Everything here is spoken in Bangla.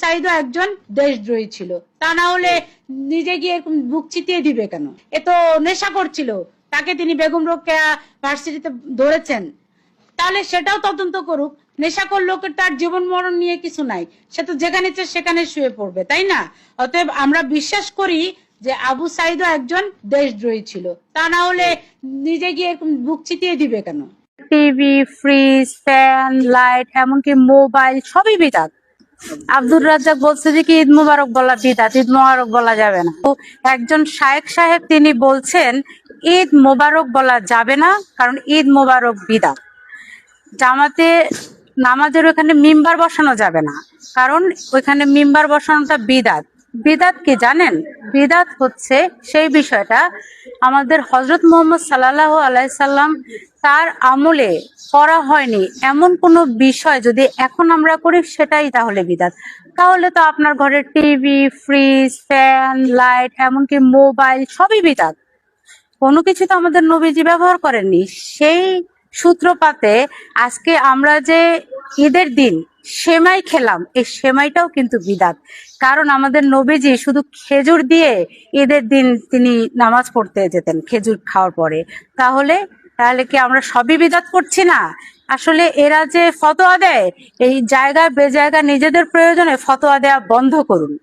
সাইদও একজন দেশদ্রোহী ছিল, তা না হলে নিজে গিয়ে এরকম বুক চিতিয়ে দিবে কেন? এ তো নেশা করছিল, তাকে তিনি বেগম রোকেয়া ভার্সিটিতে ধরেছেন, তাহলে সেটাও তদন্ত করুক। নেশাখোর লোকের তার জীবন মরণ নিয়ে কিছু নাই, সে তো যেখানে ইচ্ছে সেখানে শুয়ে পড়বে, তাই না? অতএব আমরা বিশ্বাস করি যে আবু সাইদও একজন দেশদ্রোহী ছিল, তা না হলে নিজে গিয়ে এরকম বুক চিতিয়ে দিবে কেন? টিভি, ফ্রিজ, ফ্যান, লাইট, এমনকি মোবাইল সবই বিদাত। আব্দুর রাজ্জাক বলছে যে কি ঈদ মুবারক বলা বিদাত, ঈদ মুবারক বলা যাবে না। তো একজন শায়েখ সাহেব তিনি বলছেন ঈদ মুবারক বলা যাবে না, কারণ ঈদ মুবারক বিদাত। জামাতে নামাজের ওখানে মিম্বার বসানো যাবে না, কারণ ওইখানে মিম্বার বসানোটা বিদাত। বিদাত কি জানেন? বিদাত হচ্ছে সেই বিষয়টা আমাদের হযরত মুহাম্মদ সাল্লাল্লাহু আলাইহি সাল্লাম তার আমলে করা হয়নি এমন কোনো বিষয় যদি এখন আমরা করি, সেটাই তাহলে বিদাত। তাহলে তো আপনার ঘরে টিভি, ফ্রিজ, ফ্যান, লাইট, এমনকি মোবাইল সবই বিদাত। কোনো কিছু তো আমাদের নবীজি ব্যবহার করেননি। সেই সূত্রপাতে আজকে আমরা যে ঈদের দিন সেমাই খেলাম, এই সেমাইটাও কিন্তু বিদাত। কারণ আমাদের নবীজি শুধু খেজুর দিয়ে ঈদের দিন তিনি নামাজ পড়তে যেতেন খেজুর খাওয়ার পরে। তাহলে তাহলে কি আমরা সবই বিদাত করছি না? আসলে এরা যে ফতোয়া দেয়, এই জায়গায় বেজায়গা নিজেদের প্রয়োজনে ফতোয়া দেওয়া বন্ধ করুন।